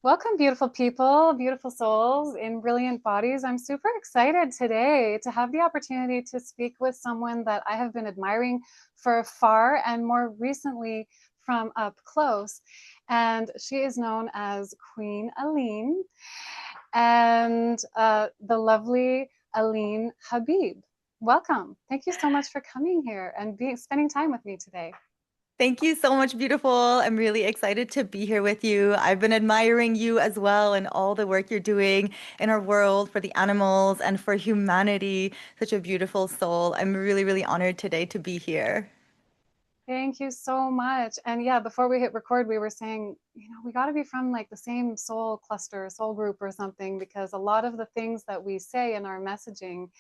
Welcome, beautiful people, beautiful souls in brilliant bodies. I'm super excited today to have the opportunity to speak with someone that I have been admiring for afar and more recently from up close. And she is known as Queen Aline and the lovely Aline Habib. Welcome. Thank you so much for coming here and spending time with me today. Thank you so much, beautiful. I'm really excited to be here with you. I've been admiring you as well and all the work you're doing in our world for the animals and for humanity. Such a beautiful soul. I'm really, really honored today to be here. Thank you so much. And yeah, before we hit record, we were saying, we got to be from like the same soul cluster, soul group or something, because a lot of the things that we say in our messaging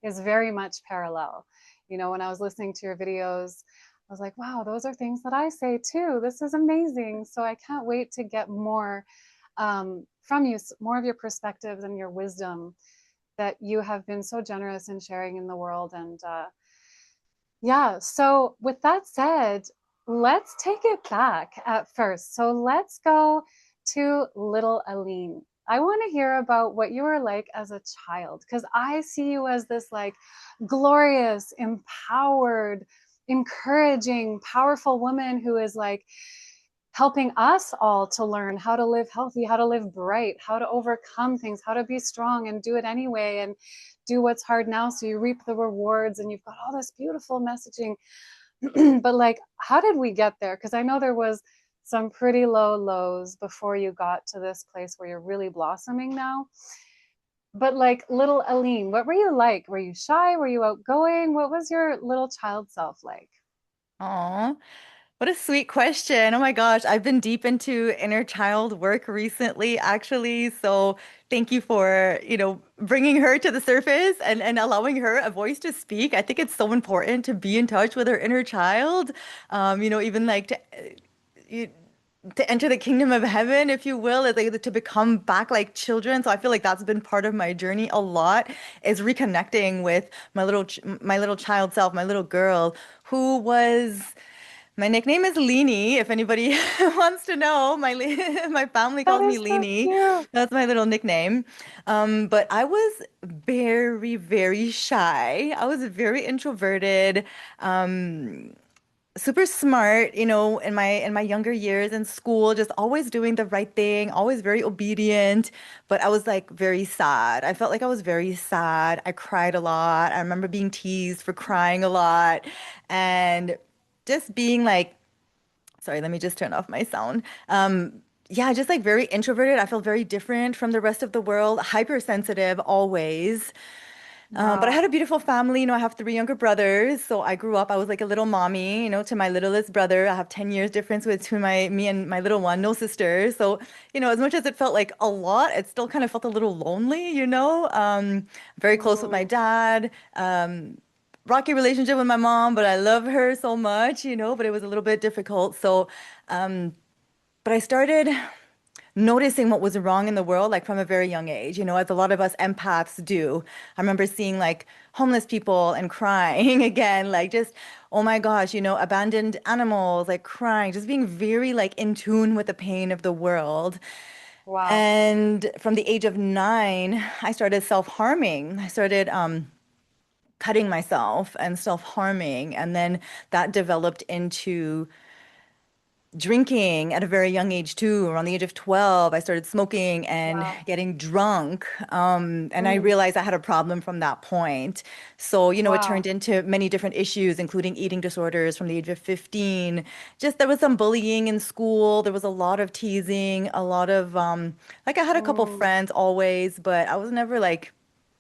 is very much parallel. When I was listening to your videos, I was like, wow, those are things that I say too. This is amazing. So I can't wait to get more from you, more of your perspectives and your wisdom that you have been so generous in sharing in the world. And yeah. So, with that said, let's take it back at first. So, let's go to little Aline. I want to hear about what you were like as a child because I see you as this like glorious, empowered, encouraging, powerful woman who is like helping us all to learn how to live healthy, how to live bright, how to overcome things, how to be strong and do it anyway and do what's hard now so you reap the rewards and you've got all this beautiful messaging. But like, how did we get there? Because I know there was some pretty low lows before you got to this place where you're really blossoming now. But like little Aline, what were you like? Were you shy? Were you outgoing? What was your little child self like? Aw, what a sweet question. Oh my gosh, I've been deep into inner child work recently, actually. So thank you for, bringing her to the surface and allowing her a voice to speak. I think it's so important to be in touch with her inner child. Even like you, to enter the kingdom of heaven, if you will, is like to become back like children. So I feel like that's been part of my journey a lot, is reconnecting with my little child self, my little girl, who was. My nickname is Leanie. If anybody wants to know, my family That calls me is so Leanie. cute. That's my little nickname. But I was very, very shy. I was very introverted. Um, Super smart, in my younger years in school, just always doing the right thing, always very obedient, but I was like very sad. I felt like I was very sad. I cried a lot. I remember being teased for crying a lot and just being like, sorry, let me just turn off my sound. Yeah, just like very introverted. I felt very different from the rest of the world, hypersensitive always. But I Wow. had a beautiful family. I have three younger brothers. So I grew up, I was like a little mommy, to my littlest brother. I have 10 years difference between me and my little one, no sisters. So, as much as it felt like a lot, it still kind of felt a little lonely. Very close with my Mm. dad. Rocky relationship with my mom, but I love her so much, but it was a little bit difficult. So, but I started noticing what was wrong in the world, like from a very young age, as a lot of us empaths do. I remember seeing like homeless people and crying again, like just, oh my gosh, abandoned animals, like crying, just being very like in tune with the pain of the world. Wow. And from the age of 9, I started self-harming. I started cutting myself and self-harming. And then that developed into drinking at a very young age too. Around the age of 12, I started smoking and Wow. getting drunk. And I Mm. realized I had a problem from that point. So, it Wow. turned into many different issues, including eating disorders from the age of 15. Just there was some bullying in school. There was a lot of teasing, a lot of like I had a couple Mm. friends always, but I was never like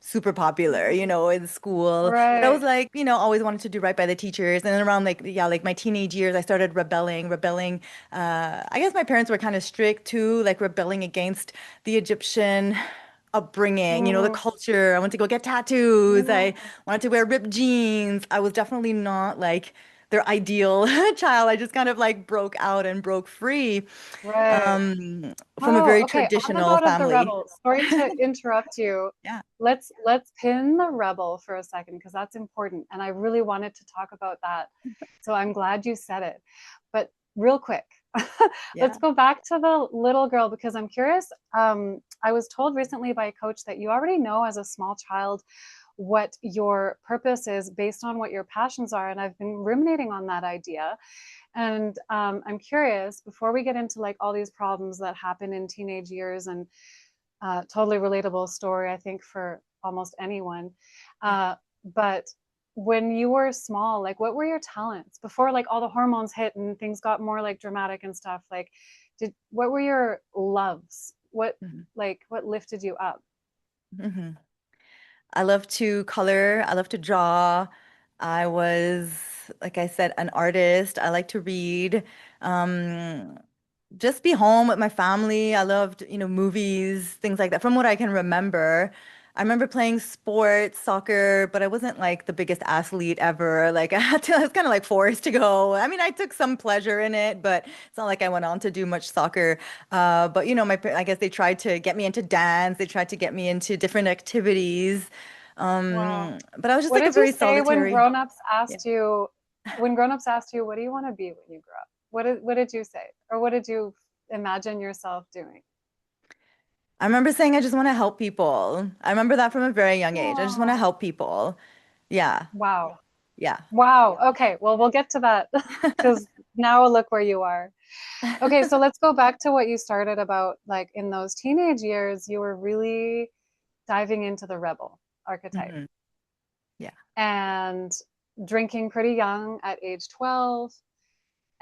super popular, in school. But I was Right. like, always wanted to do right by the teachers. And then around like, yeah, like my teenage years, I started rebelling. I guess my parents were kind of strict too, like rebelling against the Egyptian upbringing, the Mm. culture. I went to go get tattoos. I Mm. wanted to wear ripped jeans. I was definitely not like their ideal child. I just kind of like broke out and broke free Right. from a Oh, very okay. On the traditional note of the family. rebel, sorry to interrupt you. Yeah. Let's pin the rebel for a second because that's important, and I really wanted to talk about that. So I'm glad you said it. But real quick. Yeah. Let's go back to the little girl because I'm curious. I was told recently by a coach that you already know as a small child what your purpose is based on what your passions are. And I've been ruminating on that idea. And I'm curious, before we get into like all these problems that happen in teenage years and totally relatable story, I think, for almost anyone. Yeah. But when you were small, like what were your talents before like all the hormones hit and things got more like dramatic and stuff? Like, what were your loves? Mhm. What lifted you up? Mhm. I love to color. I love to draw. I was, like I said, an artist. I like to read. Um, just be home with my family. I loved, movies, things like that. From what I can remember, I remember playing sports, soccer, but I wasn't like the biggest athlete ever. Like I was kind of like forced to go. I mean, I took some pleasure in it, but it's not like I went on to do much soccer. But I guess they tried to get me into dance. They tried to get me into different activities. Wow. But I was just What like a did you very say when solitary. grown-ups Yeah. asked you, what do you want to be when you grow up? What did you say? Or what did you imagine yourself doing? I remember saying I just want to help people. I remember that from a very young age. I just want to Oh, help people. Yeah. wow. Yeah. Wow. Okay. Well, we'll get to that because now look where you are. Okay. So let's go back to what you started about. Like in those teenage years, you were really diving into the rebel archetype Hmm. Yeah. and drinking pretty young at age 12.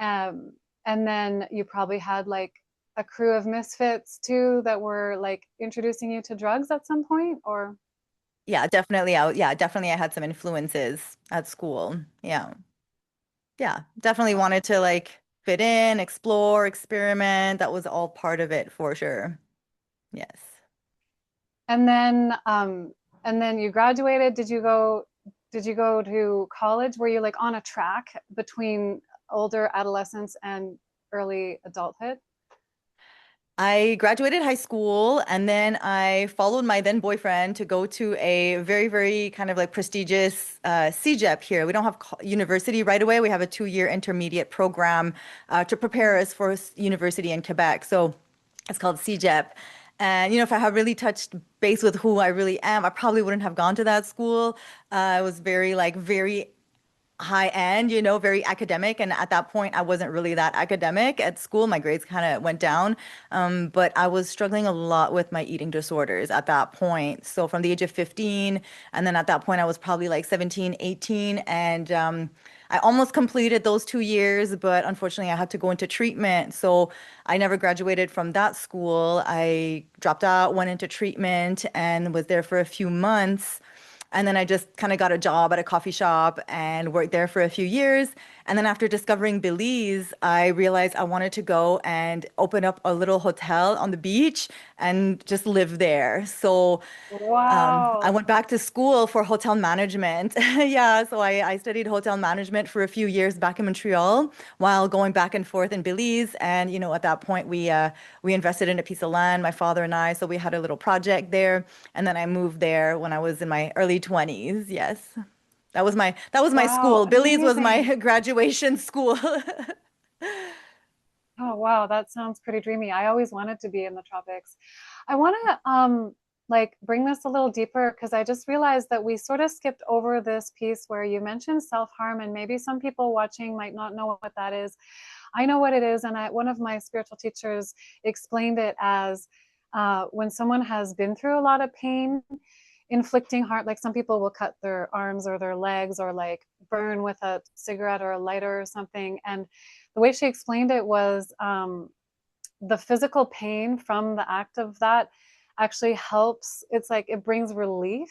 Um, and then you probably had like a crew of misfits too that were like introducing you to drugs at some point, or Yeah, definitely. I had some influences at school. Yeah. Yeah. Definitely wanted to like fit in, explore, experiment. That was all part of it for sure. Yes. and then you graduated. Did you go to college? Were you like on a track between older adolescence and early adulthood? I graduated high school and then I followed my then boyfriend to go to a very, very kind of like prestigious CEGEP here. We don't have university right away. We have a 2-year intermediate program to prepare us for university in Quebec. So it's called CEGEP. And, if I had really touched base with who I really am, I probably wouldn't have gone to that school. It was very, like, very high end, very academic. And at that point, I wasn't really that academic at school. My grades kind of went down. But I was struggling a lot with my eating disorders at that point. So from the age of 15, and then at that point, I was probably like 17, 18. And I almost completed those 2 years, but unfortunately, I had to go into treatment. So I never graduated from that school. I dropped out, went into treatment, and was there for a few months. And then I just kind of got a job at a coffee shop and worked there for a few years. And then after discovering Belize, I realized I wanted to go and open up a little hotel on the beach and just live there. So I Wow. went back to school for hotel management. Yeah, so I studied hotel management for a few years back in Montreal while going back and forth in Belize. And at that point we invested in a piece of land, my father and I. So we had a little project there, and then I moved there when I was in my early 20s. Yes, that was my Wow. school. Belize was Amazing. my graduation school. Oh, wow, that sounds pretty dreamy. I always wanted to be in the tropics. I want to like bring this a little deeper because I just realized that we sort of skipped over this piece where you mentioned self-harm, and maybe some people watching might not know what that is. I know what it is, and one of my spiritual teachers explained it as when someone has been through a lot of pain, inflicting harm, like some people will cut their arms or their legs or like burn with a cigarette or a lighter or something. And the way she explained it was the physical pain from the act of that actually helps. It's like it brings relief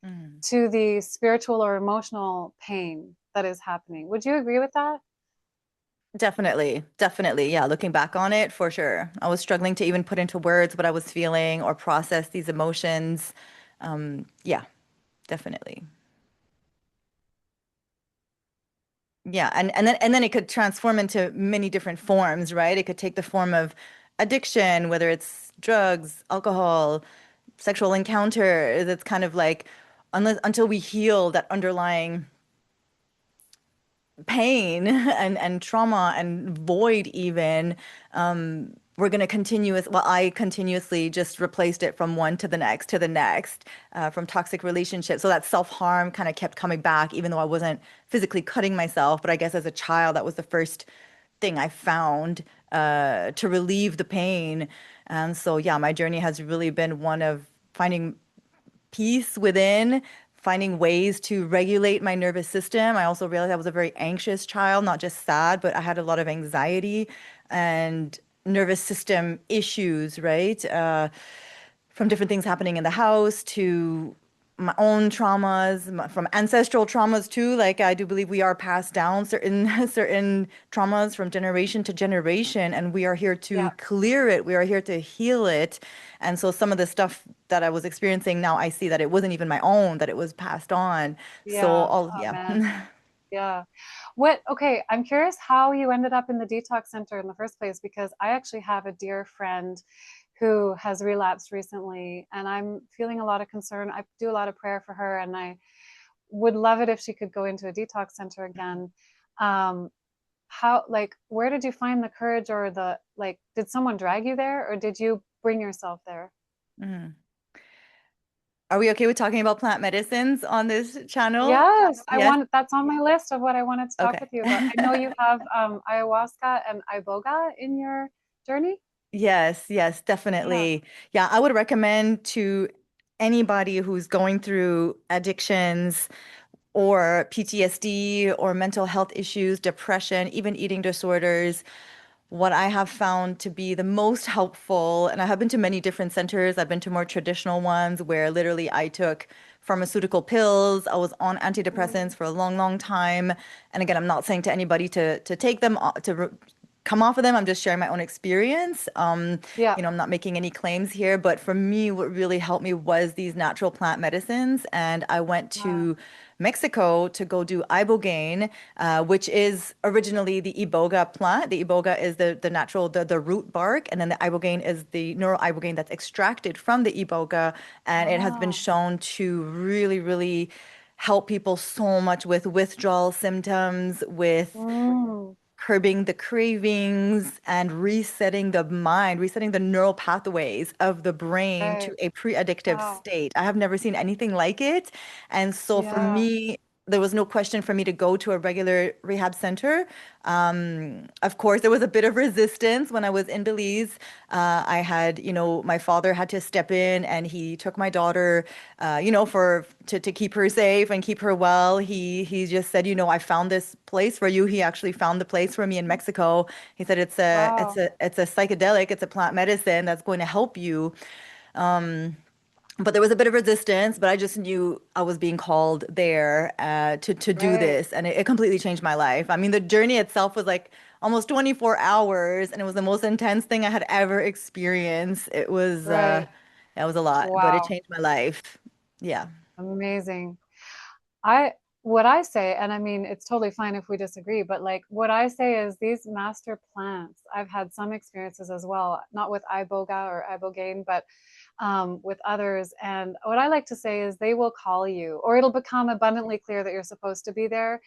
Mhm. to the spiritual or emotional pain that is happening. Would you agree with that? Definitely, definitely. Yeah, looking back on it, for sure. I was struggling to even put into words what I was feeling or process these emotions. Yeah, definitely. Yeah, and then it could transform into many different forms, right? It could take the form of addiction, whether it's drugs, alcohol, sexual encounter. That's kind of like unless until we heal that underlying pain and trauma and void even, we're going to I continuously just replaced it from one to the next, from toxic relationships. So that self-harm kind of kept coming back, even though I wasn't physically cutting myself. But I guess as a child, that was the first thing I found to relieve the pain. And so, yeah, my journey has really been one of finding peace within, finding ways to regulate my nervous system. I also realized I was a very anxious child, not just sad, but I had a lot of anxiety and nervous system issues, right? From different things happening in the house to my own traumas, from ancestral traumas too. Like I do believe we are passed down certain certain traumas from generation to generation, and we are here to Yeah. clear it. We are here to heal it. And so some of the stuff that I was experiencing now, I see that it wasn't even my own, that it was passed on. So Yeah. all, Oh yeah. man. Yeah. Okay, I'm curious how you ended up in the detox center in the first place because I actually have a dear friend who has relapsed recently and I'm feeling a lot of concern. I do a lot of prayer for her and I would love it if she could go into a detox center again. Um, where did you find the courage or did someone drag you there or did you bring yourself there? Mhm. Are we okay with talking about plant medicines on this channel? Yes, Yes. that's on my list of what I wanted to talk Okay. with you about. I know you have ayahuasca and iboga in your journey. Yes, yes, Yeah. definitely. Yeah, I would recommend to anybody who's going through addictions or PTSD or mental health issues, depression, even eating disorders. What I have found to be the most helpful, and I have been to many different centers, I've been to more traditional ones where literally I took pharmaceutical pills, I was on antidepressants Mm, for a long, long time. And again, I'm not saying to anybody to take them, come off of them. I'm just sharing my own experience. yeah. I'm not making any claims here, but for me, what really helped me was these natural plant medicines. And I went Wow. to Mexico to go do ibogaine, which is originally the iboga plant. The iboga is the natural, the root bark, and then the ibogaine is the neural ibogaine that's extracted from the iboga. And it has been Wow. shown to really, really help people so much with withdrawal symptoms, with Mm, curbing the cravings and resetting the mind, resetting the neural pathways of the brain to right. a pre-addictive Wow. state. I have never seen anything like it. And so for Yeah. me, there was no question for me to go to a regular rehab center. Of course, there was a bit of resistance when I was in Belize. I had, my father had to step in and he took my daughter, for to keep her safe and keep her well. He just said, I found this place for you. He actually found the place for me in Mexico. He said Wow. it's a psychedelic, it's a plant medicine that's going to help you. But there was a bit of resistance, but I just knew I was being called there to do Right. this, and it completely changed my life. I mean, the journey itself was like almost 24 hours, and it was the most intense thing I had ever experienced. Right. It was a lot, but it Wow. changed my life. Yeah. Amazing. I what I say, and I mean it's totally fine if we disagree, but like what I say is these master plants, I've had some experiences as well, not with iboga or ibogaine, but with others. And what I like to say is they will call you, or it'll become abundantly clear that you're supposed to be there.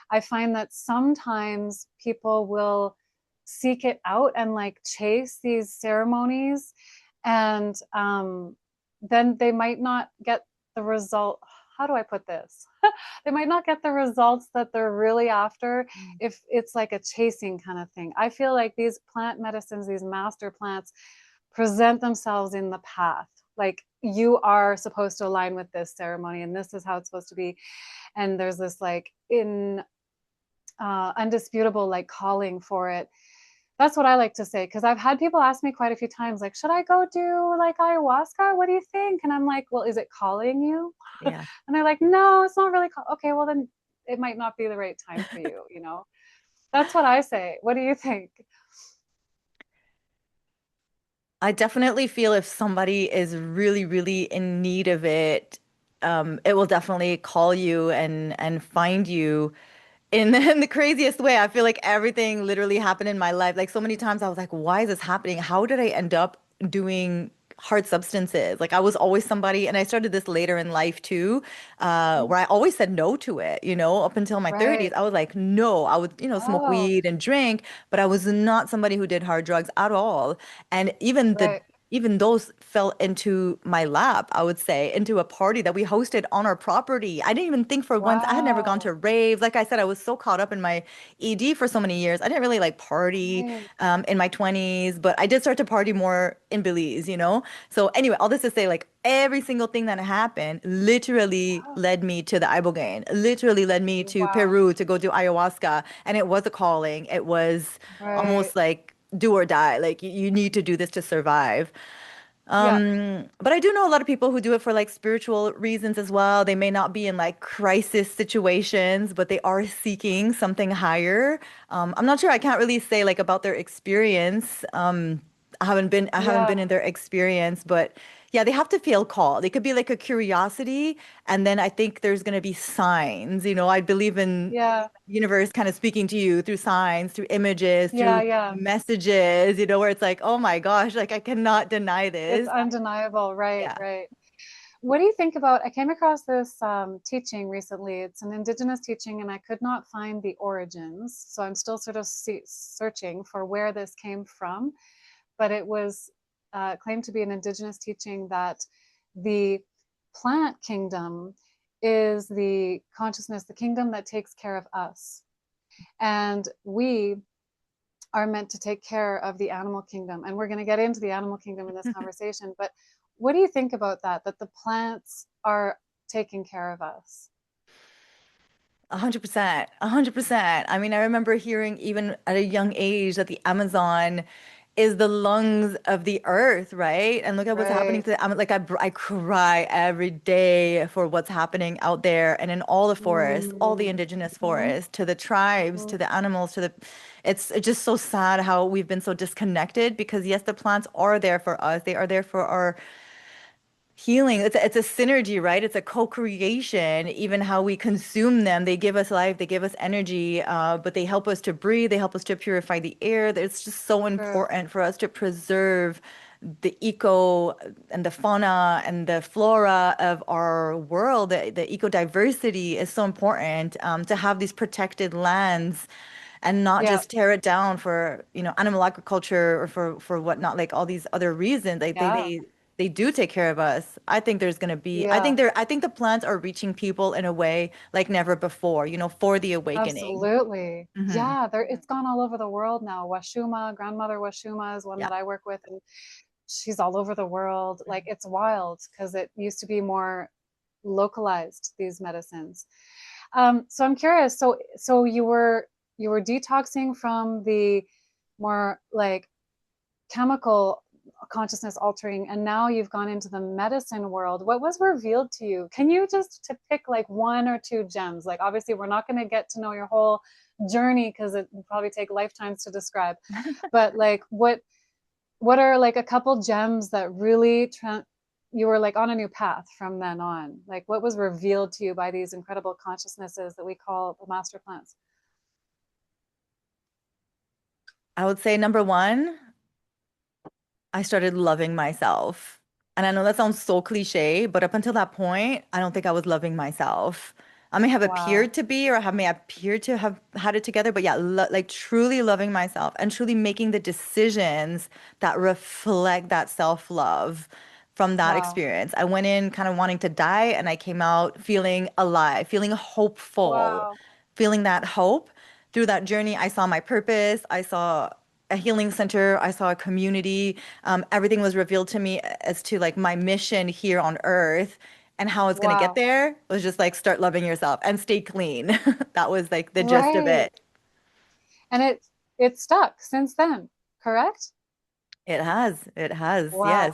I find that sometimes people will seek it out and like chase these ceremonies, and then they might not get the result. How do I put this? They might not get the results that they're really after if it's like a chasing kind of thing. I feel like these plant medicines, these master plants, present themselves in the path. Like you are supposed to align with this ceremony, and this is how it's supposed to be. And there's this like in undisputable like calling for it. That's what I like to say because I've had people ask me quite a few times, like, should I go do like ayahuasca? What do you think? And I'm like, well, is it calling you? Yeah. And they're like, no, it's not really. Okay, well then it might not be the right time for you. You know, that's what I say. What do you think? I definitely feel if somebody is really, really in need of it, it will definitely call you and find you in the craziest way. I feel like everything literally happened in my life. Like so many times I was like, why is this happening? How did I end up doing hard substances. Like I was always somebody, and I started this later in life too, Mm. where I always said no to it, up until my 30s. Right. I was like, no, I would, smoke Oh, weed and drink, but I was not somebody who did hard drugs at all. And right. even those fell into my lap, I would say, into a party that we hosted on our property. I didn't even think for once, I had never gone Wow. to raves. Like I said, I was so caught up in my ED for so many years. I didn't really like party Right. in my 20s, but I did start to party more in Belize. So anyway, all this to say, like every single thing that happened literally Yeah. led me to the ibogaine, literally led me to Wow. Peru to go do ayahuasca. And it was a calling. It was Right. almost like do or die. Like you need to do this to survive. Yeah. But I do know a lot of people who do it for like spiritual reasons as well. They may not be in like crisis situations, but they are seeking something higher. I'm not sure. I can't really say like about their experience. I haven't been Yeah. in their experience, but yeah, they have to feel called. It could be like a curiosity, and then I think there's gonna be signs. I believe in Yeah. universe kind of speaking to you through signs, through images, Yeah. through Yeah. messages, where it's like, oh my gosh, like I cannot deny It's this. undeniable. Right. Yeah. Right. What do you think about? I came across this teaching recently. It's an indigenous teaching, and I could not find the origins. So I'm still sort of searching for where this came from. But it was claimed to be an indigenous teaching that the plant kingdom is the consciousness, the kingdom that takes care of us. And we are meant to take care of the animal kingdom. And we're going to get into the animal kingdom in this conversation. But what do you think about that? That the plants are taking care of us? 100%, 100%. I mean, I remember hearing even at a young age that the Amazon is the lungs of the earth, right? And look at what's happening Right. to the Like I cry every day for what's happening out there and in all the forests, all the Mm-hmm. indigenous forests, to the tribes, Mm-hmm. to the animals, it's just so sad how we've been so disconnected because yes, the plants are there for us. They are there for our healing. It's a synergy, right? It's a co-creation. Even how we consume them, they give us life, they give us energy, but they help us to breathe, they help us to purify the air. It's just so Sure. important for us to preserve the eco and the fauna and the flora of our world. The eco diversity is so important, to have these protected lands and not Yeah. just tear it down for, animal agriculture or for whatnot, like all these other reasons. Like they Yeah. they they do take care of us. I think there's gonna be, Yeah. I think the plants are reaching people in a way like never before, for the awakening. Absolutely. Hmm. Yeah, there it's gone all over the world now. Washuma, grandmother Washuma is one Yeah. that I work with, and she's all over the world. Like it's wild because it used to be more localized, these medicines. So I'm curious. So you were detoxing from the more like chemical consciousness altering, and now you've gone into the medicine world. What was revealed to you? Can you just to pick like one or two gems? Like obviously we're not going to get to know your whole journey because it would probably take lifetimes to describe, but like what are like a couple gems that really you were like on a new path from then on? Like what was revealed to you by these incredible consciousnesses that we call the master plants? I would say number one, I started loving myself. And I know that sounds so cliche, but up until that point, I don't think I was loving myself. I may have Wow. appeared to be, or I may appear to have had it together, but yeah, lo like truly loving myself and truly making the decisions that reflect that self-love from that Wow. experience. I went in kind of wanting to die, and I came out feeling alive, feeling hopeful, Wow. feeling that hope. Through that journey, I saw my purpose. I saw a healing center. I saw a community. Everything was revealed to me as to like my mission here on earth and how it's gonna get Wow. there was just like start loving yourself and stay clean. That was like the gist of Right. it. And it's stuck since then, correct? It has. It has. Yes. Wow.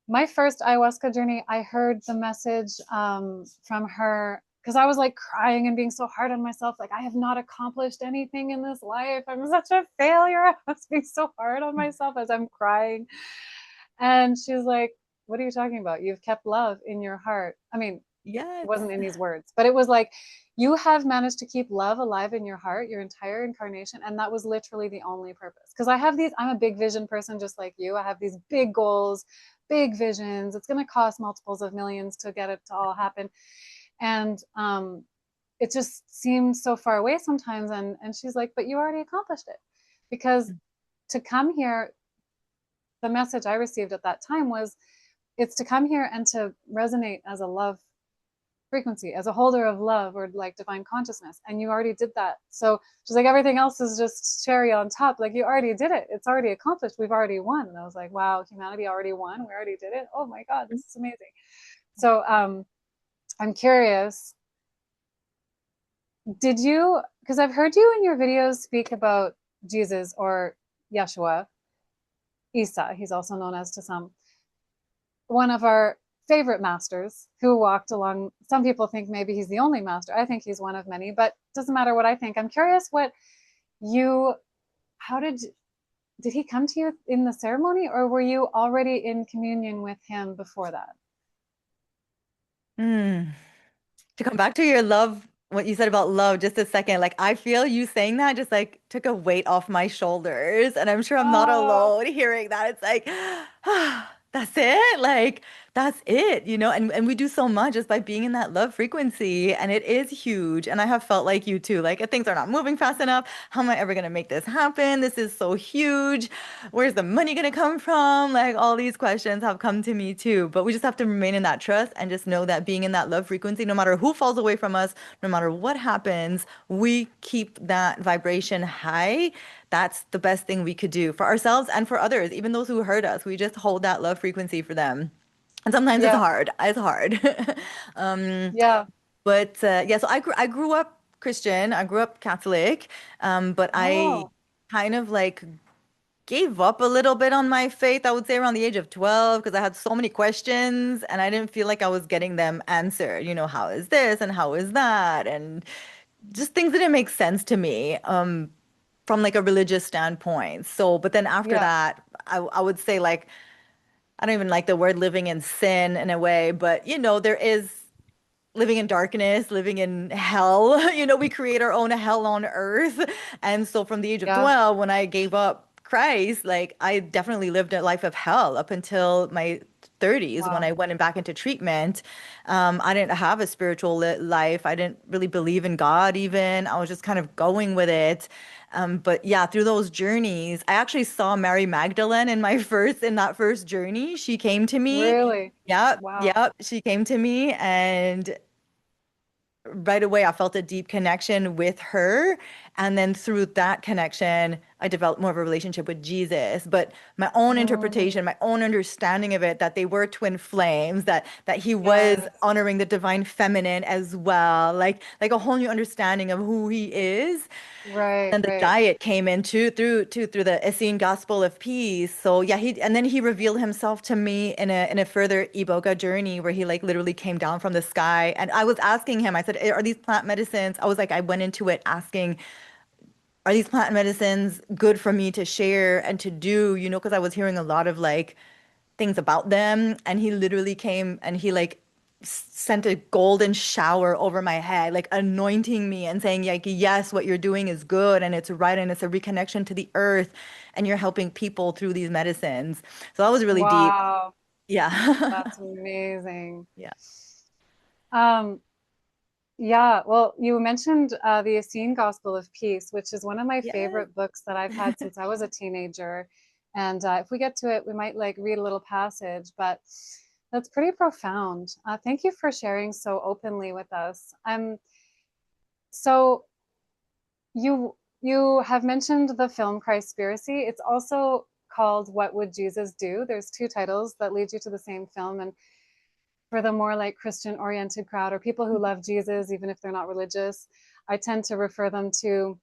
My first ayahuasca journey, I heard the message from her because I was like crying and being so hard on myself. Like, I have not accomplished anything in this life. I'm such a failure. I was being so hard on myself as I'm crying. And she's like, what are you talking about? You've kept love in your heart. I mean, Yes. It wasn't in these words, but it was like, you have managed to keep love alive in your heart your entire incarnation. And that was literally the only purpose. Because I'm a big vision person, just like you. I have these big goals, big visions. It's going to cost multiples of millions to get it to all happen. And it just seems so far away sometimes. And she's like, but you already accomplished it. Because to come here, the message I received at that time was, it's to come here and to resonate as a love frequency, as a holder of love or like divine consciousness. And you already did that. So she's like, everything else is just cherry on top. Like, you already did it. It's already accomplished. We've already won. And I was like, wow, humanity already won. We already did it. Oh my God, this is amazing. So I'm curious, did you, because I've heard you in your videos speak about Jesus or Yeshua, Isa, he's also known as to some, one of our favorite masters who walked along. Some people think maybe he's the only master. I think he's one of many, but it doesn't matter what I think. I'm curious what you, how did he come to you in the ceremony, or were you already in communion with him before that? Mm. To come back to your love, what you said about love, just a second, like I feel you saying that just like took a weight off my shoulders. And I'm sure I'm not Oh, alone hearing that. It's like, that's it. Like, that's it, and we do so much just by being in that love frequency. And it is huge. And I have felt like you too. Like, things are not moving fast enough. How am I ever going to make this happen? This is so huge. Where's the money going to come from? Like, all these questions have come to me too. But we just have to remain in that trust and just know that being in that love frequency, no matter who falls away from us, no matter what happens, we keep that vibration high. That's the best thing we could do for ourselves and for others, even those who hurt us. We just hold that love frequency for them. And sometimes it's yeah, hard. It's hard. Um, yeah. but yeah, so I grew up Christian. I grew up Catholic. But I Oh, kind of like gave up a little bit on my faith, I would say around the age of 12, because I had so many questions and I didn't feel like I was getting them answered. How is this and how is that? And just things didn't make sense to me, from like a religious standpoint. So, but then after yeah, that, I would say like, I don't even like the word living in sin in a way, but there is living in darkness, living in hell. We create our own hell on earth. And so from the age of yeah. 12, when I gave up Christ, like I definitely lived a life of hell up until my 30s when Wow. I went back into treatment. I didn't have a spiritual life. I didn't really believe in God even. I was just kind of going with it. But yeah, through those journeys, I actually saw Mary Magdalene in that first journey. She came to me. Really? Yep, Wow. yep. She came to me, and right away I felt a deep connection with her. And then through that connection, I developed more of a relationship with Jesus. But my own Mm, interpretation, my own understanding of it, that they were twin flames, that he was yes. honoring the divine feminine as well, like a whole new understanding of who he is. Right, And the right. diet came in too through the Essene Gospel of Peace. So yeah, he revealed himself to me in a further Iboga journey where he like literally came down from the sky. And I was asking him, I said, are these plant medicines? I went into it asking, are these plant medicines good for me to share and to do? Because I was hearing a lot of like things about them. And he literally came and he like sent a golden shower over my head, like anointing me and saying, like, yes, what you're doing is good and it's right and it's a reconnection to the earth and you're helping people through these medicines. So that was really deep. Wow. Yeah. That's amazing. Yeah. Um, yeah, well, you mentioned the Essene Gospel of Peace, which is one of my Yes. favorite books that I've had since I was a teenager. And if we get to it, we might like read a little passage, but that's pretty profound. Thank you for sharing so openly with us. So you have mentioned the film Christspiracy. It's also called What Would Jesus Do? There's two titles that lead you to the same film, and for the more like Christian oriented crowd or people who love Jesus, even if they're not religious, I tend to refer them to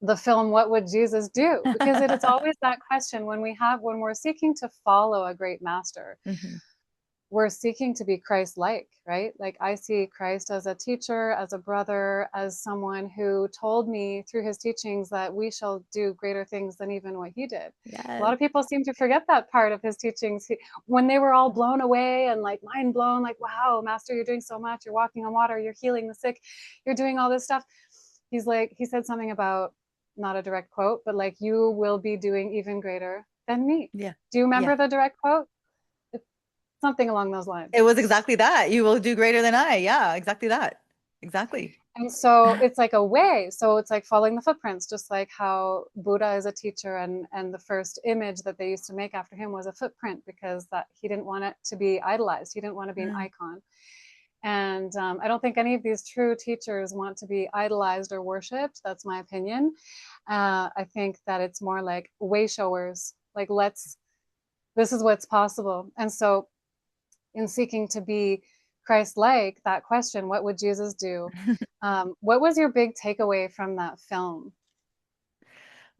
the film What Would Jesus Do? Because it's always that question when we're seeking to follow a great master. Hmm. we're seeking to be Christ-like, right? Like I see Christ as a teacher, as a brother, as someone who told me through his teachings that we shall do greater things than even what he did. A lot Yes. of people seem to forget that part of his teachings. When they were all blown away and like mind blown, like, wow, Master, you're doing so much. You're walking on water, you're healing the sick, you're doing all this stuff. He's like, he said something about, not a direct quote, but like, you will be doing even greater than me. Yeah. Do you Yeah. remember the direct quote? Something along those lines. It was exactly that. You will do greater than I. Yeah, exactly that. Exactly. And so it's like a way. So it's like following the footprints, just like how Buddha is a teacher, and the first image that they used to make after him was a footprint because that he didn't want it to be idolized. He didn't want to be an Mm. icon. And I don't think any of these true teachers want to be idolized or worshipped. That's my opinion. I think that it's more like way showers. Like this is what's possible. And so in seeking to be Christ-like, that question, what would Jesus do? What was your big takeaway from that film?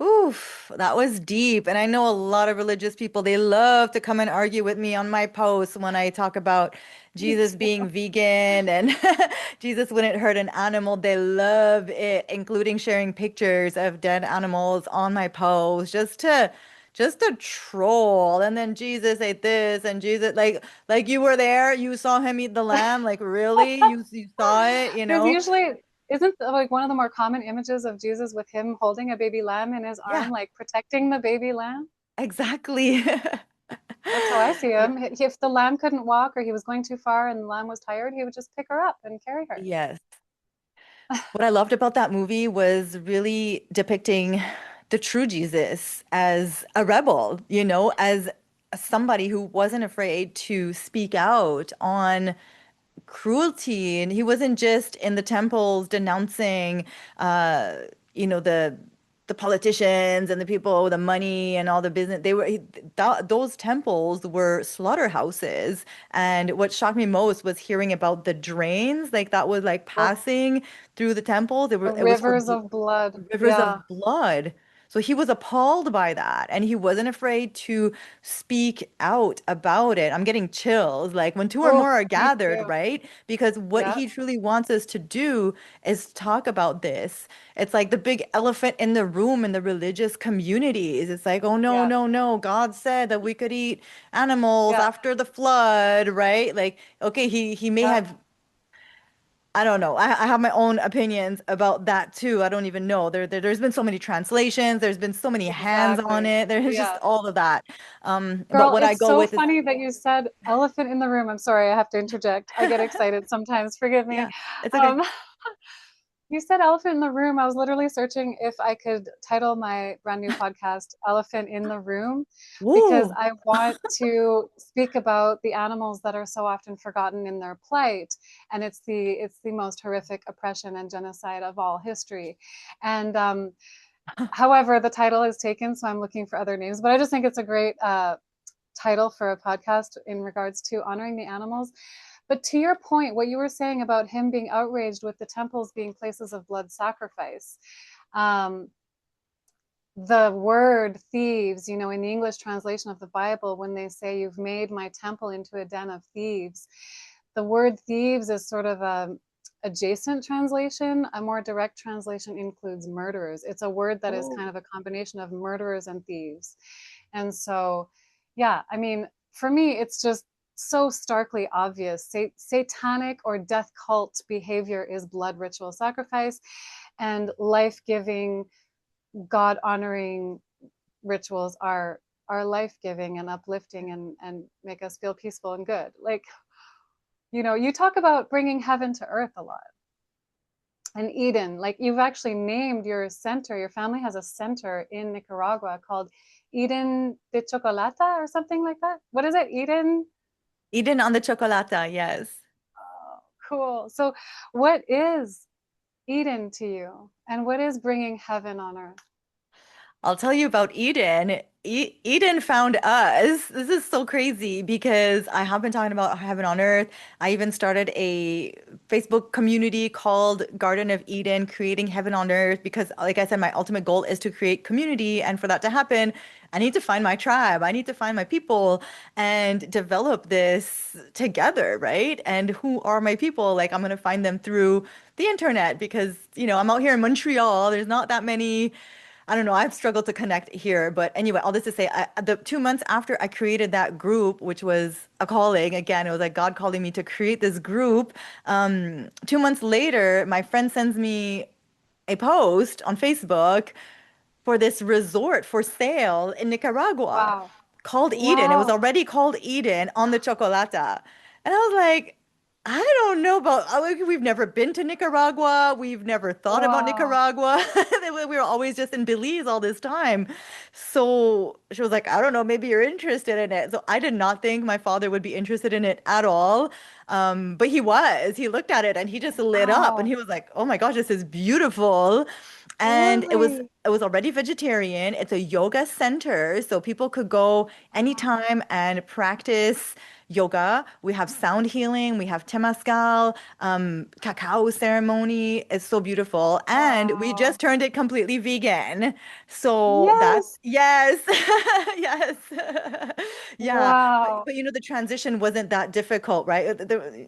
Oof, that was deep. And I know a lot of religious people, they love to come and argue with me on my posts when I talk about Me Jesus too. being vegan and Jesus wouldn't hurt an animal. They love it, including sharing pictures of dead animals on my posts just to troll. And then Jesus ate this and Jesus like you were there, you saw him eat the lamb. Like really? You saw it, you There's know? usually isn't like one of the more common images of Jesus with him holding a baby lamb in his Yeah, arm, like protecting the baby lamb. exactly. That's how I see Yeah. him. If the lamb couldn't walk or he was going too far and the lamb was tired, he would just pick her up and carry her. Yes. What I loved about that movie was really depicting the true Jesus as a rebel, as somebody who wasn't afraid to speak out on cruelty. And he wasn't just in the temples denouncing, uh, the politicians and the people with the money and all the business. Those temples were slaughterhouses. And what shocked me most was hearing about the drains, like that was like Oh, passing through the temples. the It was for rivers of blood. rivers Yeah, of blood. So he was appalled by that and he wasn't afraid to speak out about it. I'm getting chills, like when two or oh, more are me gathered, too. right? Because what Yeah, he truly wants us to do is talk about this. It's like the big elephant in the room in the religious communities. It's like, oh no, yeah, no, no. God said that we could eat animals yeah, after the flood, right? Like, okay, he may yeah. have I don't know. I have my own opinions about that too. I don't even know. There's been so many translations. There's been so many hands on Exactly. it. There's just Yeah. all of that. But Girl, what I it's go so with is, funny that you said elephant in the room. I'm sorry, I have to interject. I get excited sometimes. Forgive me. yeah, it's okay. Um, you said elephant in the room. I was literally searching if I could title my brand new podcast Elephant in the Room because Woo. I want to speak about the animals that are so often forgotten in their plight, and it's the most horrific oppression and genocide of all history. And however, the title is taken, so I'm looking for other names, but I just think it's a great title for a podcast in regards to honoring the animals. But to your point, what you were saying about him being outraged with the temples being places of blood sacrifice, um, the word thieves, in the English translation of the Bible, when they say, "You've made my temple into a den of thieves," the word thieves is sort of a adjacent translation. A more direct translation includes murderers. It's a word that is kind Oh. of a combination of murderers and thieves. And so, yeah, I mean, for me, it's just so starkly obvious. Satanic or death cult behavior is blood ritual sacrifice, and life giving, God honoring rituals are life giving and uplifting and make us feel peaceful and good. Like, you talk about bringing heaven to earth a lot. And Eden, like you've actually named your center, your family has a center in Nicaragua called Eden de Chocolata or something like that. What is it? Eden? Eden on the chocolata, yes. Oh, cool. So, what is Eden to you? And what is bringing heaven on earth? I'll tell you about Eden. Eden found us. This is so crazy because I have been talking about heaven on earth. I even started a Facebook community called Garden of Eden, creating heaven on earth because, like I said, my ultimate goal is to create community. And for that to happen, I need to find my tribe. I need to find my people and develop this together, right? And who are my people? Like, I'm going to find them through the internet because, I'm out here in Montreal. There's not that many. I don't know. I've struggled to connect here, but anyway, all this to say, the 2 months after I created that group, which was a calling, again, it was like God calling me to create this group. 2 months later, my friend sends me a post on Facebook for this resort for sale in Nicaragua Wow. called Eden. It was Wow. already called Eden on the Chocolata. And I was like, I don't know about, like, we've never been to Nicaragua. We've never thought about Wow. Nicaragua. We were always just in Belize all this time. So she was like, I don't know, maybe you're interested in it. So I did not think my father would be interested in it at all. But he was. He looked at it and he just lit up and Wow. he was like, oh my gosh, this is beautiful. And it was Really? it was already vegetarian. It's a yoga center, so people could go anytime and practice yoga. We have sound healing, we have temazcal, cacao ceremony. It's so beautiful. And we Wow. just turned it completely vegan. So that's Yes. yes. Yes. Yeah. But, Wow. but the transition wasn't that difficult, right?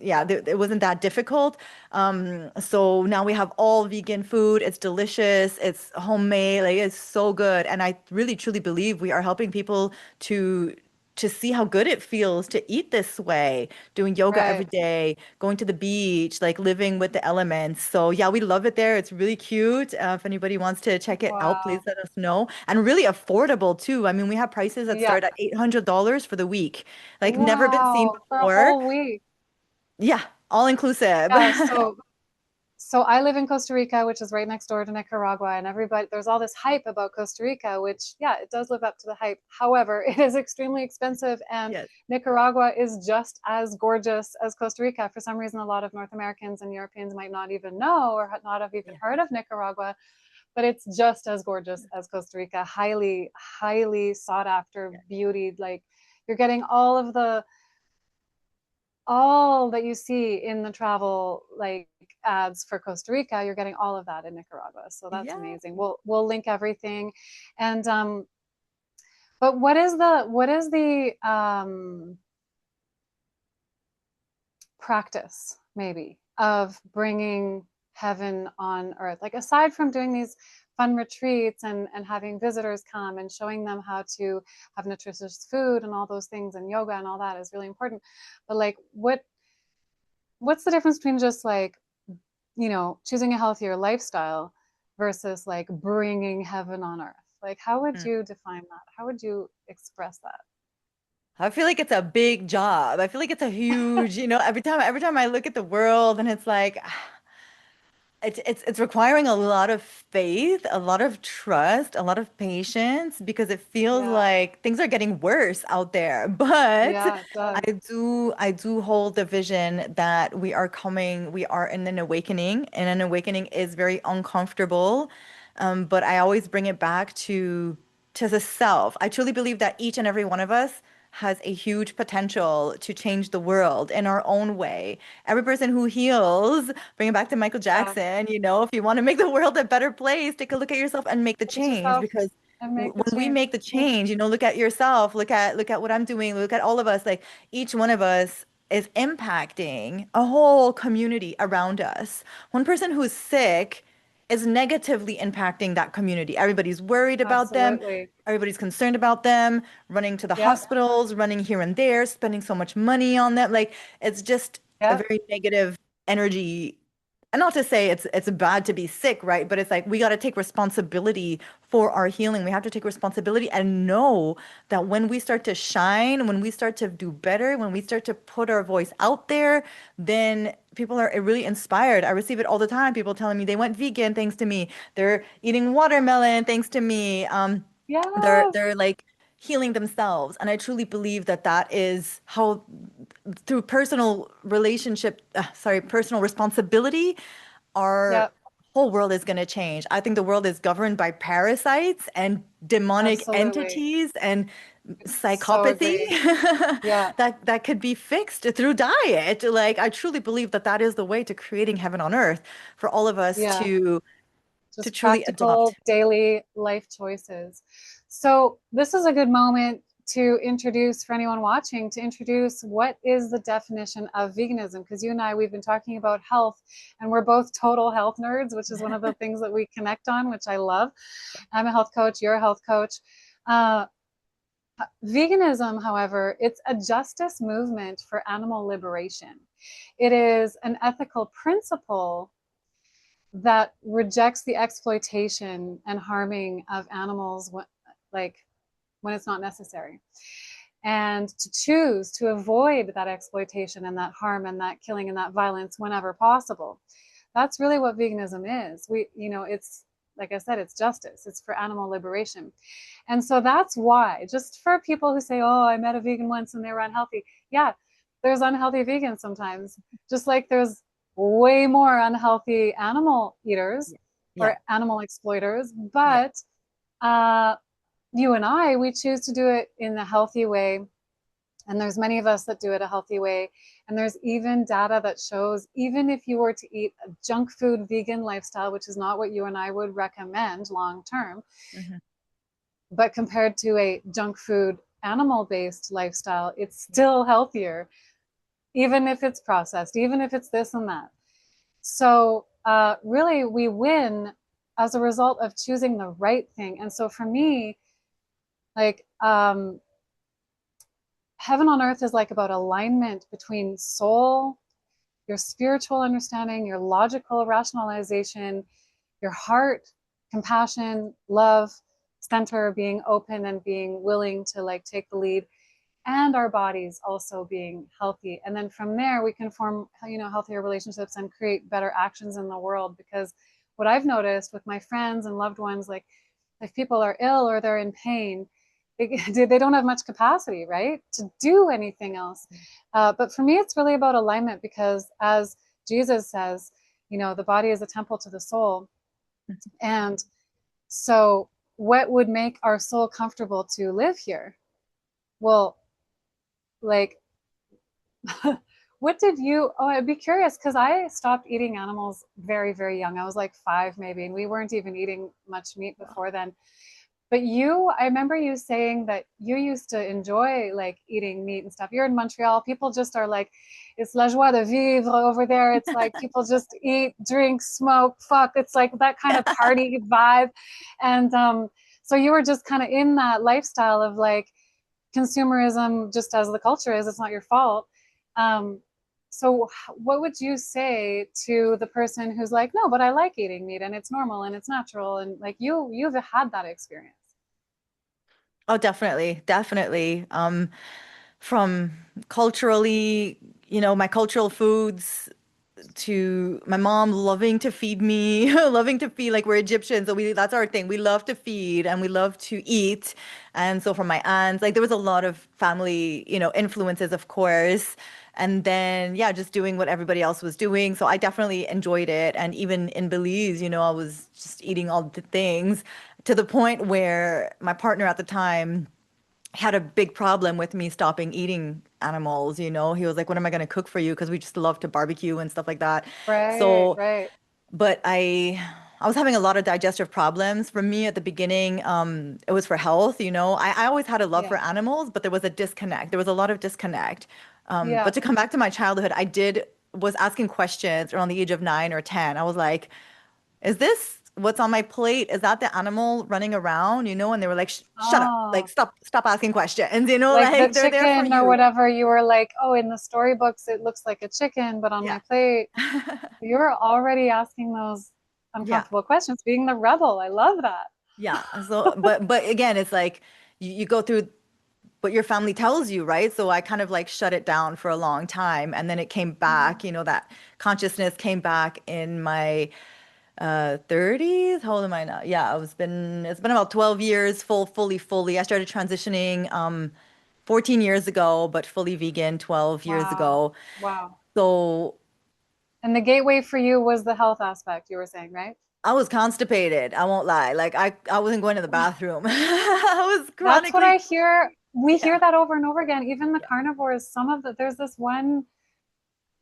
Yeah, it wasn't that difficult. So now we have all vegan food. It's delicious. It's homemade. Like it's so good. And I really truly believe we are helping people to to see how good it feels to eat this way, doing yoga every Right. day, going to the beach, like living with the elements. So yeah, we love it there. It's really cute. If anybody wants to check it out, please Wow. let us know. And really affordable too. I mean, we have prices that Yeah. start at $800 for the week. Like never been seen Wow. For a before. whole week. Yeah, all inclusive. Yeah. So I live in Costa Rica, which is right next door to Nicaragua, and everybody there's all this hype about Costa Rica, which yeah, it does live up to the hype. However, it is extremely expensive, and Yes. Nicaragua is just as gorgeous as Costa Rica. For some reason, a lot of North Americans and Europeans might not even know or not have even Yeah. heard of Nicaragua, but it's just as gorgeous as Costa Rica. Highly, highly sought after beauty. Like you're getting all that you see in the travel like ads for Costa Rica, you're getting all of that in Nicaragua. So that's Yeah. amazing. We'll link everything. And but what is the practice maybe of bringing heaven on earth? Like aside from doing these fun retreats and having visitors come and showing them how to have nutritious food and all those things and yoga and all that is really important. But like what's the difference between just like choosing a healthier lifestyle versus like bringing heaven on earth? Like, how would Mm. you define that? How would you express I feel like it's a big job. I feel like it's a that? huge, every time I look at the world and it's like it's requiring a lot of faith, a lot of trust, a lot of patience because it feels Yeah, like things are getting worse out there. But yeah, it does. I do hold the vision that we are in an awakening, and an awakening is very uncomfortable. But I always bring it back to the self. I truly believe that each and every one of us has a huge potential to change the world in our own way. Every person who heals, bring it back to Michael Yeah, Jackson, if you want to make the world a better place, take a look at yourself and make the look at change yourself because and make the when we change. make the change, look at yourself, look at what I'm doing, look at all of us, like each one of us is impacting a whole community around us. One person who's sick is negatively impacting that community. Everybody's worried about them. Absolutely. Everybody's concerned about them, running to the Yep, hospitals, running here and there, spending so much money on them. Like it's just a yep. very negative energy. And not to say it's bad to be sick, right? But it's like we got to take responsibility for our healing. We have to take responsibility and know that when we start to shine, when we start to do better, when we start to put our voice out there, then people are really inspired. I receive it all the time. People telling me they went vegan thanks to me. They're eating watermelon thanks to me. Yes. They're like healing themselves, and I truly believe that that is how through personal relationship, sorry, personal responsibility, our Yep. whole world is going to change. I think the world is governed by parasites and demonic Absolutely. entities and So psychopathy agree. Yeah. that could be fixed through diet. Like I truly believe that that is the way to creating heaven on earth for all of us Yeah. to Just truly practical adopt. daily life choices. So, this is a good moment to introduce, for anyone watching, to introduce what is the definition of veganism. Because you and I, we've been talking about health, and we're both total health nerds, which is one of the things that we connect on, which I love. I'm a health coach, you're a health coach. Uh, Veganism, however, it's a justice movement for animal liberation. It is an ethical principle that rejects the exploitation and harming of animals like when it's not necessary, and to choose to avoid that exploitation and that harm and that killing and that violence whenever possible. That's really what veganism is. It's like I said, it's justice. It's for animal liberation. And so that's why, just for people who say, oh, I met a vegan once and they were unhealthy. Yeah, there's unhealthy vegans sometimes, just like there's way more unhealthy animal eaters Yeah. Yeah. or animal exploiters. Yeah. But uh, you and I, we choose to do it in a healthy way. And there's many of us that do it a healthy way. And there's even data that shows, even if you were to eat a junk food vegan lifestyle, which is not what you and I would recommend long term, Mhm. but compared to a junk food animal based lifestyle, it's still healthier, even if it's processed, even if it's this and that. So, really, we win as a result of choosing the right thing. And so, for me, like, heaven on earth is like about alignment between soul, your spiritual understanding, your logical rationalization, your heart, compassion, love, center, being open and being willing to like take the lead, and our bodies also being healthy. And then from there we can form, healthier relationships and create better actions in the world. Because what I've noticed with my friends and loved ones, like if people are ill or they're in pain, they don't have much capacity, right, to do anything else. But for me, it's really about alignment, because as Jesus says, the body is a temple to the soul. And so, what would make our soul comfortable to live here? Well, like, what did you? Oh, I'd be curious, because I stopped eating animals very, very young. I was like 5, maybe, and we weren't even eating much meat before then. But I remember you saying that you used to enjoy like eating meat and stuff. You're in Montreal. People just are like, it's la joie de vivre over there. It's like people just eat, drink, smoke, fuck. It's like that kind of party vibe. And so you were just kind of in that lifestyle of like consumerism, just as the culture is. It's not your fault. Um, so, what would you say to the person who's like, no, but I like eating meat and it's normal and it's natural, and like you've had that experience? Oh, definitely, definitely. From culturally, my cultural foods to my mom loving to feed me, loving to feed, like we're Egyptians, so that's our thing. We love to feed and we love to eat. And so from my aunts, like there was a lot of family, influences, of course. And then yeah, just doing what everybody else was doing. So I definitely enjoyed it. And even in Belize, I was just eating all the things to the point where my partner at the time had a big problem with me stopping eating animals, He was like, "When am I going to cook for you?" Because we just love to barbecue and stuff like that. Right, So, right. but I was having a lot of digestive problems. For me at the beginning, it was for health, I always had a love for Yeah, animals, but there was a disconnect. There was a lot of disconnect. yeah. But to come back to my childhood, was asking questions around the age of 9 or 10. I was like, is this what's on my plate? Is that the animal running around? And they were like, shut up, like Oh, stop asking questions, like the like they're there for chicken or you. whatever. You were like, oh, in the storybooks, it looks like a chicken, but on Yeah. my plate, you're already asking those Yeah. uncomfortable questions, being the rebel. I love that. Yeah. So, but again, it's like you go through what your family tells you, right? So I kind of like shut it down for a long time. And then it came back, that consciousness came back in my 30s. How old am I now? Yeah, it's been about 12 years fully. I started transitioning 14 years ago, but fully vegan 12 years Wow, ago. wow. So And the gateway for you was the health aspect you were saying, right? I was constipated. I won't lie. Like I wasn't going to the bathroom. I was That's what chronically, I hear. We hear yeah. that over and over again. Even the carnivores, some of the, there's this one,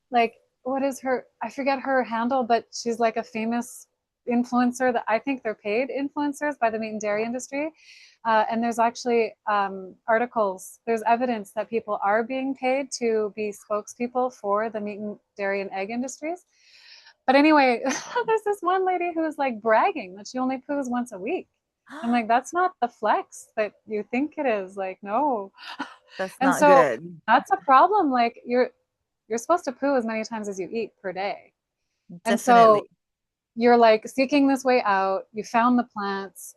like, what is her, I forget her handle, but she's like a famous influencer that I think they're paid influencers by the meat and dairy industry. And there's actually articles, there's evidence that people are being paid to be spokespeople for the meat and dairy and egg industries. But anyway, there's this one lady who's like bragging that she only poos once a week. I'm like, that's not the flex that you think it is. Like, no. That's And not so good. that's a problem. Like, you're supposed to poo as many times as you eat per day. And so Definitely. you're like seeking this way out. You found the plants,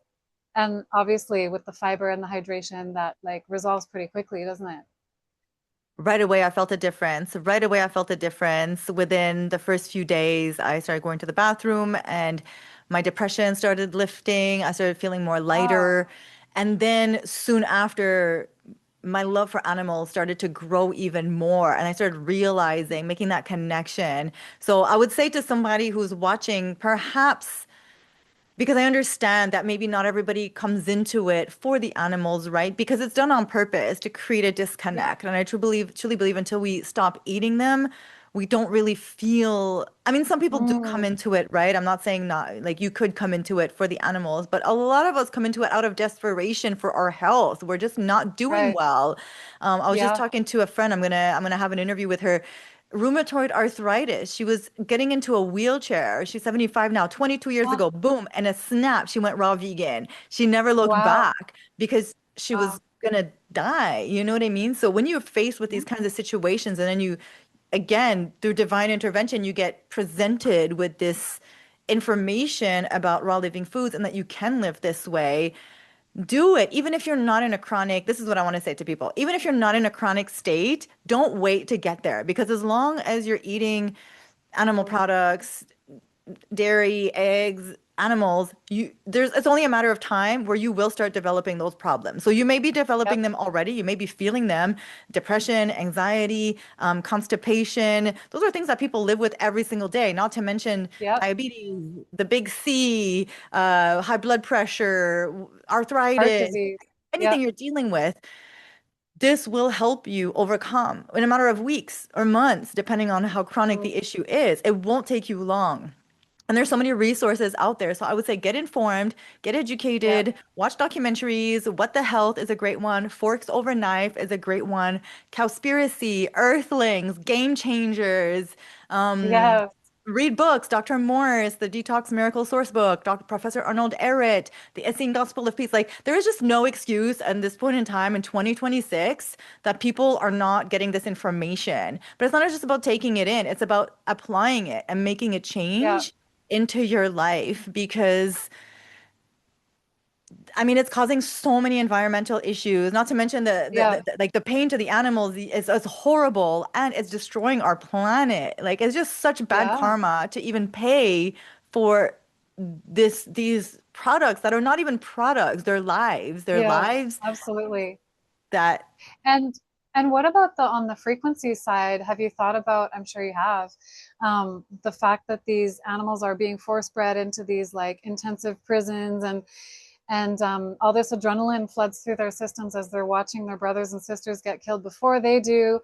and obviously with the fiber and the hydration, that like resolves pretty quickly, doesn't it? Right away, I felt a difference. Right away, I felt a difference. Within the first few days, I started going to the bathroom and my depression started lifting. I started feeling more lighter. Oh, And then soon after, my love for animals started to grow even more. And I started realizing, making that connection. So I would say to somebody who's watching, perhaps because I understand that maybe not everybody comes into it for the animals, right? Because it's done on purpose to create a yeah. disconnect. And I truly believe until we stop eating them, we don't really feel. I mean, some people do come Mm, into it, right? I'm not saying not, like you could come into it for the animals, but a lot of us come into it out of desperation for our health. We're just not doing right. well. I was just Yeah. talking to a friend. I'm gonna have an interview with her. Rheumatoid arthritis. She was getting into a wheelchair. She's 75 now. 22 years Oh, ago, boom, and a snap, she went raw vegan. She never looked wow. back because she Wow. was gonna die. You know what I mean? So when you're faced with these kinds of situations, and then you, again, through divine intervention, you get presented with this information about raw living foods and that you can live this way, do it. Even if you're not in a chronic, this is what I want to say to people. Even if you're not in a chronic state, don't wait to get there because as long as you're eating animal Mm, products, dairy, eggs, animals, it's only a matter of time where you will start developing those problems. So you may be developing yep. them already, you may be feeling them, depression, anxiety, constipation. Those are things that people live with every single day, not to mention Yep. diabetes, the big C, high blood pressure, Heart arthritis, disease. anything Yep. you're dealing with. This will help you overcome in a matter of weeks or months, depending on how chronic Mm, the issue is. It won't take you long. And there's so many resources out there. So I would say get informed, get yep. educated, watch documentaries. What the Health is a great one. Forks Over Knife is a great one. Cowspiracy, Earthlings, Game Changers. Um, Yes. Read books. Dr. Morris, the Detox Miracle Source Book. Dr. Professor Arnold Ehret, the Essene Gospel of Peace. Like there is just no excuse at this point in time in 2026 that people are not getting this information. But it's not just about taking it in. It's about applying it and making a Yeah. change into your life because I mean it's causing so many environmental issues, not to mention Yeah. like the pain to the animals is horrible and it's destroying our planet. Like it's just such bad Yeah. karma to even pay for these products that are not even products, they're Yeah. lives Absolutely. that And what about the on the frequency side? Have you thought about, I'm sure you have, the fact that these animals are being force bred into these like intensive prisons, and all this adrenaline floods through their systems as they're watching their brothers and sisters get killed before they do,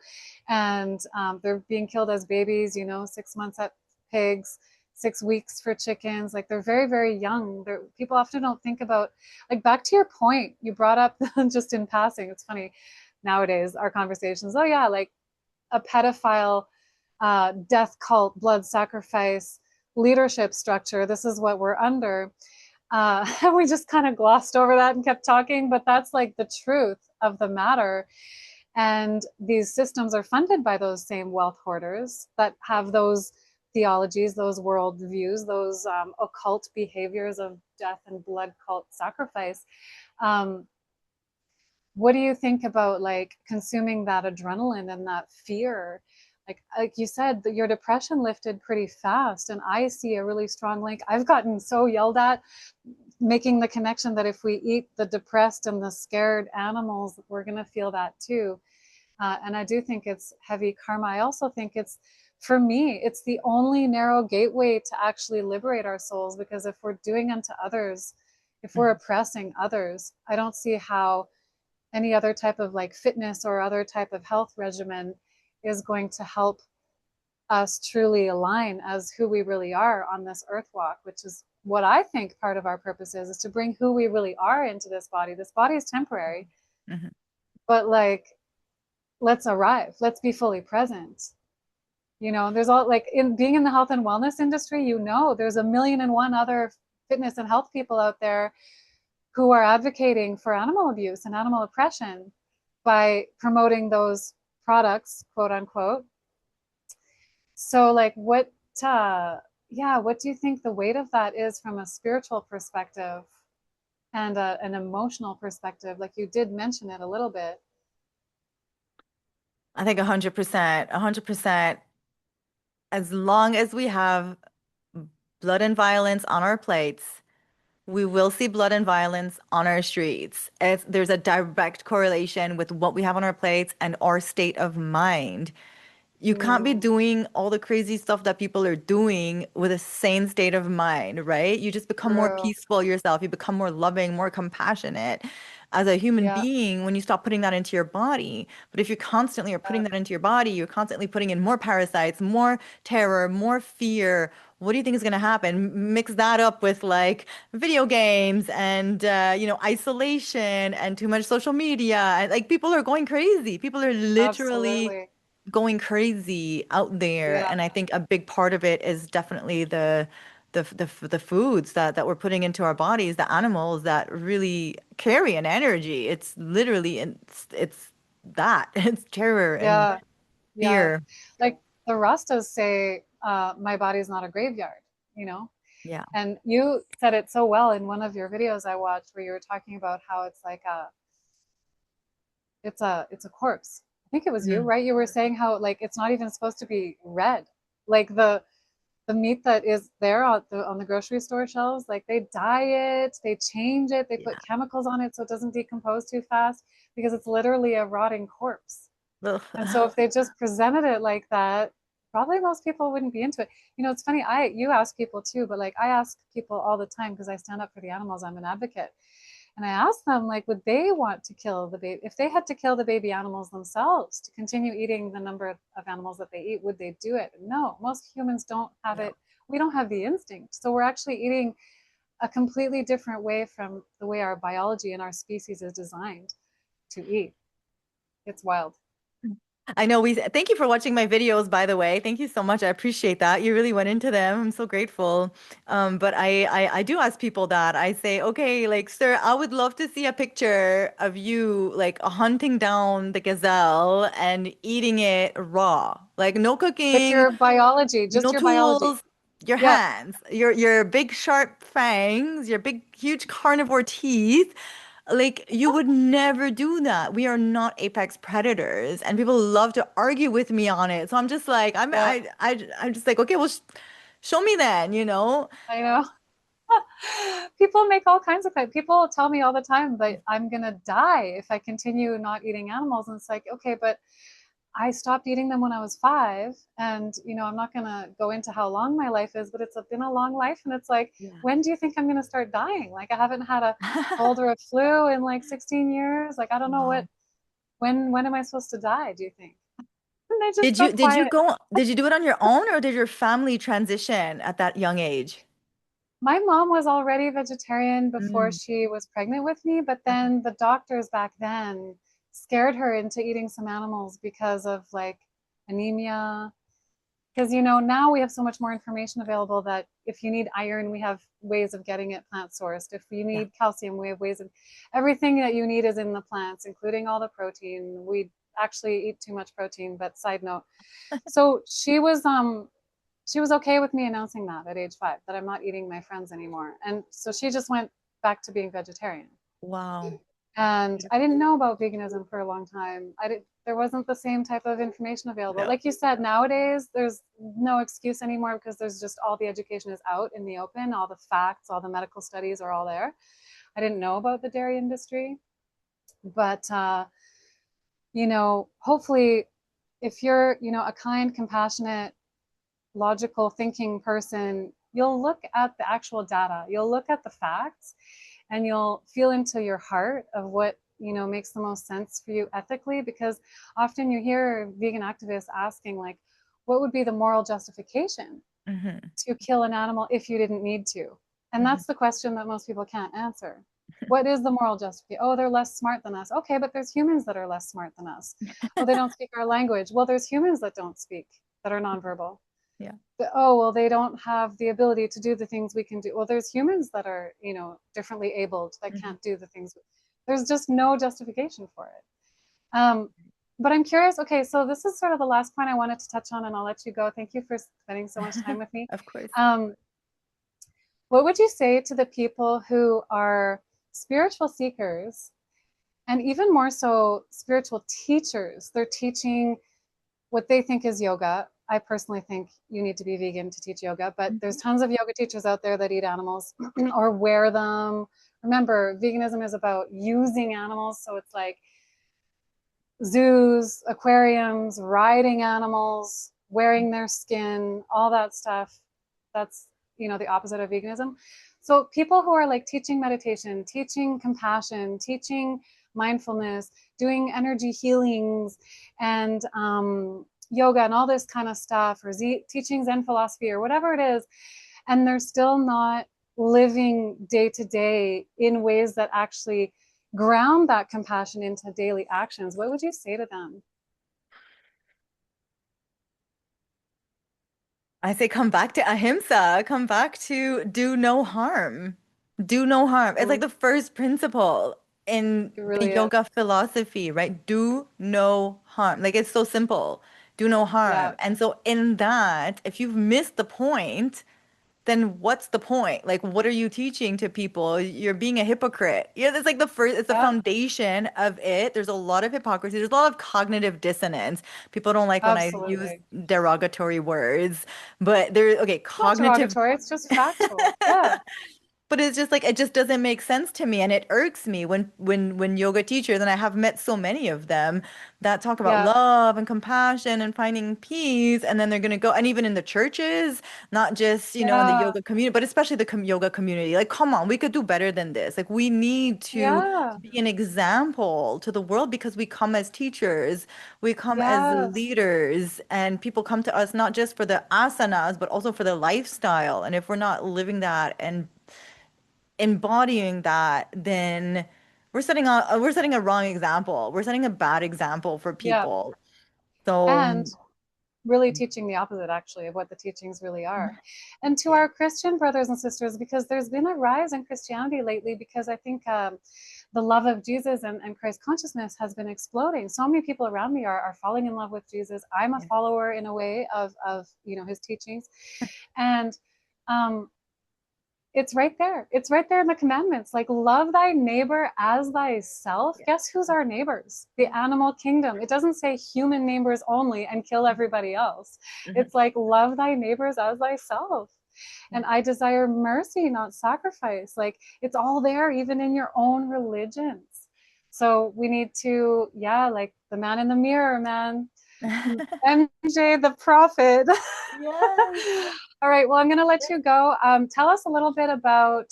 and they're being killed as babies. 6 months at pigs, 6 weeks for chickens. Like they're very, very young. People often don't think about, like, back to your point you brought up just in passing. It's funny nowadays our conversations. Oh yeah, like a pedophile, death cult, blood sacrifice leadership structure. This is what we're under. And we just kind of glossed over that and kept talking, but that's like the truth of the matter. And these systems are funded by those same wealth hoarders that have those theologies, those worldviews, those occult behaviors of death and blood cult sacrifice. Um, what do you think about like consuming that adrenaline and that fear? Like you said, your depression lifted pretty fast, and I see a really strong link. I've gotten so yelled at making the connection that if we eat the depressed and the scared animals, we're going to feel that too. And I do think it's heavy karma. I also think it's for me, it's the only narrow gateway to actually liberate our souls, because if we're doing unto others, if we're Mhm. oppressing others, I don't see how any other type of like fitness or other type of health regimen is going to help us truly align as who we really are on this earth walk, which is what I think part of our purpose is to bring who we really are into this body. This body is temporary, Mhm. but like, let's arrive, let's be fully present. There's all like in being in the health and wellness industry, there's a million and one other fitness and health people out there who are advocating for animal abuse and animal oppression by promoting those products, quote unquote. So, like, what do you think the weight of that is from a spiritual perspective and an emotional perspective? Like, you did mention it a little bit. I think 100%, 100%. As long as we have blood and violence on our plates, we will see blood and violence on our streets. There's a direct correlation with what we have on our plates and our state of mind. You can't be Mm, doing all the crazy stuff that people are doing with a sane state of mind, right? You just become more true. peaceful yourself. You become more loving, more compassionate as a human Yeah. being when you stop putting that into your body. But if you constantly are putting that into your body, you're constantly putting in more parasites, more terror, more fear. What do you think is going to happen? Mix that up with like video games and isolation and too much social media. And like people are going crazy. People are literally Absolutely. going crazy out there. Yeah. And I think a big part of it is definitely the foods that we're putting into our bodies, the animals that really carry an energy. It's literally it's that. It's terror and Yeah. Yeah. fear. Like the Rastas say, my body's not a graveyard, you know? Yeah. And you said it so well in one of your videos I watched where you were talking about how it's like it's a corpse. I think it was you, Mm. right? You were saying how like it's not even supposed to be red. Like the meat that is there on the grocery store shelves, like they dye it, they change it, they Yeah. put chemicals on it so it doesn't decompose too fast because it's literally a rotting corpse. Ugh. And so if they just presented it like that, probably most people wouldn't be into it. It's funny, you ask people too, but like I ask people all the time because I stand up for the animals, I'm an advocate. And I asked them, like, would they want to kill the baby? If they had to kill the baby animals themselves to continue eating the number of animals that they eat, would they do it? No, most humans don't have Yeah. it. We don't have the instinct. So we're actually eating a completely different way from the way our biology and our species is designed to eat. It's wild. I know we thank you for watching my videos, by the way. Thank you so much. I appreciate that. You really went into them. I'm so grateful. But I do ask people that. I say, okay, like, sir, I would love to see a picture of you like hunting down the gazelle and eating it raw. Like no With cooking, your biology, just no your biology. tools, your Yeah, hands, your big sharp fangs, your big huge carnivore teeth. Like you would never do that. We are not apex predators, and people love to argue with me on it. So I'm just like, yeah, I'm just like, okay, well, sh show me then, you know? I know. People make all kinds of claims. People tell me all the time that I'm gonna die if I continue not eating animals, and it's like, okay, but I stopped eating them when I was 5, and I'm not gonna go into how long my life is, but it's been a long life, and it's like, Yeah. when do you think I'm gonna start dying? Like I haven't had a cold or a flu in like 16 years. Like I don't know Wow. when am I supposed to die? Do you think? And they just go Did you quiet. go did you do it on your own or did your family transition at that young age? My mom was already vegetarian before Mm, she was pregnant with me, but okay. then the doctors back then scared her into eating some animals because of like anemia. Because now we have so much more information available that if you need iron, we have ways of getting it plant sourced. If you Yeah. need calcium, we have ways of everything that you need is in the plants, including all the protein. We actually eat too much protein, but side note. So she was okay with me announcing that at age 5 that I'm not eating my friends anymore. And so she just went back to being vegetarian. Wow. And I didn't know about veganism for a long time. There wasn't the same type of information available. No. Like you said, nowadays there's no excuse anymore because there's just all the education is out in the open, all the facts, all the medical studies are all there. I didn't know about the dairy industry, but hopefully if you're, a kind, compassionate logical thinking person, you'll look at the actual data, you'll look at the facts, and you'll feel into your heart of what makes the most sense for you ethically, because often you hear vegan activists asking like, what would be the moral justification Hmm. to kill an animal if you didn't need to? And Hmm. that's the question that most people can't answer. What is the moral justification? Oh, they're less smart than us. Okay, but there's humans that are less smart than us. Oh, they don't speak our language. Well, there's humans that don't speak, that are nonverbal. Yeah. Oh, well, they don't have the ability to do the things we can do. Well, there's humans that are, differently abled that Hmm. can't do the things. There's just no justification for it. But I'm curious. Okay, so this is sort of the last point I wanted to touch on, and I'll let you go. Thank you for spending so much time with me. Of course. Um, what would you say to the people who are spiritual seekers and even more so spiritual teachers? They're teaching what they think is yoga. I personally think you need to be vegan to teach yoga, but there's Mhm. tons of yoga teachers out there that eat animals or wear them. Remember, veganism is about using animals, so it's like zoos, aquariums, riding animals, wearing their skin, all that stuff. That's, the opposite of veganism. So people who are like teaching meditation, teaching compassion, teaching mindfulness, doing energy healings and yoga and all this kind of stuff, or teaching Zen philosophy or whatever it is, and they're still not living day to day in ways that actually ground that compassion into daily actions, what would you say to them? I say come back to ahimsa, come back to do no harm. Do no harm. It's like Mm, the first principle in it the really yoga is. philosophy, right? Do no harm. Like it's so simple. Do no Yeah, harm. And so in that, if you've missed the point, then what's the point? Like, what are you teaching to people? You're being a hypocrite. Yeah, that's like the first, it's the yeah, foundation of it. There's a lot of hypocrisy. There's a lot of cognitive dissonance. People don't like when I use absolutely. derogatory words, but there, okay, It's not cognitive. derogatory, it's just factual. Yeah, But it's just like it just doesn't make sense to me and it irks me when yoga teachers and I have met so many of them that talk about yeah, love and compassion and finding peace and then they're going to go and even in the churches, not just, in the yeah, yoga community, but especially the yoga community. Like come on, we could do better than this. Like we need to yeah, be an example to the world because we come as teachers, we come as yes, leaders and people come to us not just for the asanas but also for the lifestyle. And if we're not living that and embodying that, then we're setting a wrong example. We're setting a bad example for yeah. people. So And really teaching the opposite actually of what the teachings really are. And to our Christian brothers and sisters, because there's been a rise in Christianity lately, because I think the love of Jesus and Christ consciousness has been exploding. So many people around me are falling in love with Jesus. I'm a yeah, follower in a way of his teachings. And um, it's right there. It's right there in the commandments. Like, love thy neighbor as thyself. yeah, Guess who's our neighbors? The animal kingdom. It doesn't say human neighbors only and kill everybody else. mhm, It's like, love thy neighbors as thyself. yeah. And I desire mercy, not sacrifice. Like, it's all there, even in your own religions. So we need to, yeah, like the man in the mirror, man. MJ, the prophet. Yes. All right. Well, I'm going to let you go. Tell us a little bit about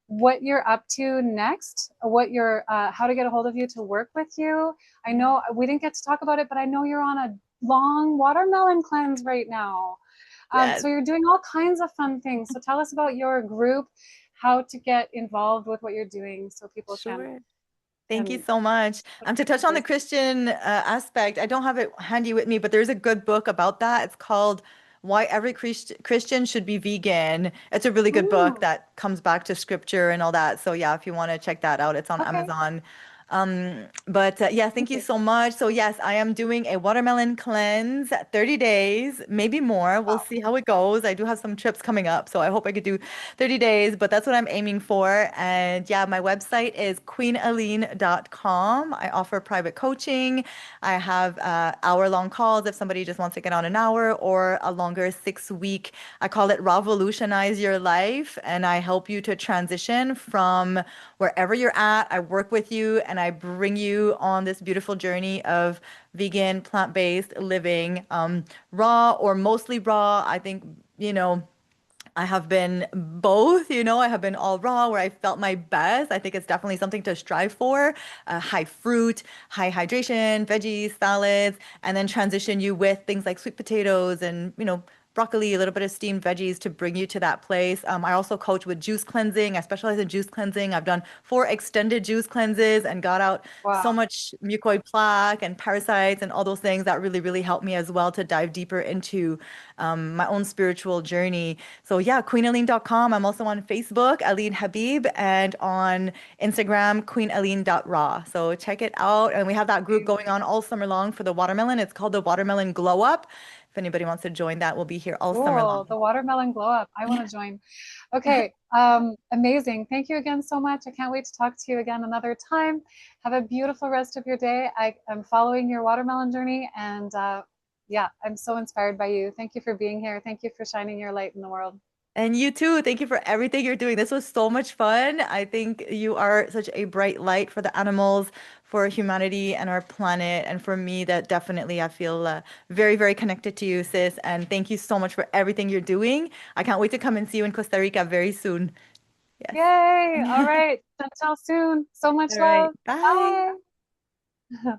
what you're up to next, how to get a hold of you to work with you. I Yeah. know we didn't get to talk about it, but I know you're on a long watermelon cleanse right now. Yes. So you're doing all kinds of fun things. So tell us about your group, how to get involved with what you're doing so people Sure. Thank you can so much. To touch on the participate. Christian aspect, I don't have it handy with me, but there's a good book about that. It's called Why Every Christian Should Be Vegan. It's a really good book Mm, that comes back to scripture and all that. So yeah, if you want to check that out, it's on okay. Amazon. But yeah, thank Thank you you. so much. So yes, I am doing a watermelon cleanse, 30 days, maybe more. We'll Wow. see how it goes. I do have some trips coming up, so I hope I could do 30 days, but that's what I'm aiming for. And yeah, my website is queenaline.com. I offer private coaching. I have hour-long calls if somebody just wants to get on an hour or a longer 6 week. I call it Revolutionize Your Life, and I help you to transition from wherever you're at. I work with you and I bring you on this beautiful journey of vegan, plant-based living, raw or mostly raw. I think, I have been both, I have been all raw where I felt my best. I think it's definitely something to strive for. High fruit, high hydration, veggies, salads, and then transition you with things like sweet potatoes and, broccoli, a little bit of steamed veggies to bring you to that place. I also coach with juice cleansing. I specialize in juice cleansing. I've done 4 extended juice cleanses and got out so Wow. much mucoid plaque and parasites and all those things that really, really helped me as well to dive deeper into my own spiritual journey. So yeah, queenaline.com. I'm also on Facebook, Aline Habib, and on Instagram, queenaline.raw. So check it out. And we have that group going Amazing. on all summer long for the watermelon. It's called the Watermelon Glow Up. If anybody wants to join that, we'll be here all summer Cool. long. The watermelon glow up. I want to join. Okay. Amazing. Thank you again so much. I can't wait to talk to you again another time. Have a beautiful rest of your day. I am following your watermelon journey and yeah, I'm so inspired by you. Thank you for being here. Thank you for shining your light in the world. And you too. Thank you for everything you're doing. This was so much fun. I think you are such a bright light for the animals, for humanity and our planet. And for me, that definitely I feel very, very connected to you, sis. And thank you so much for everything you're doing. I can't wait to come and see you in Costa Rica very soon. Yes. Yay. All right. Until soon. So much All right. love. Bye. Bye.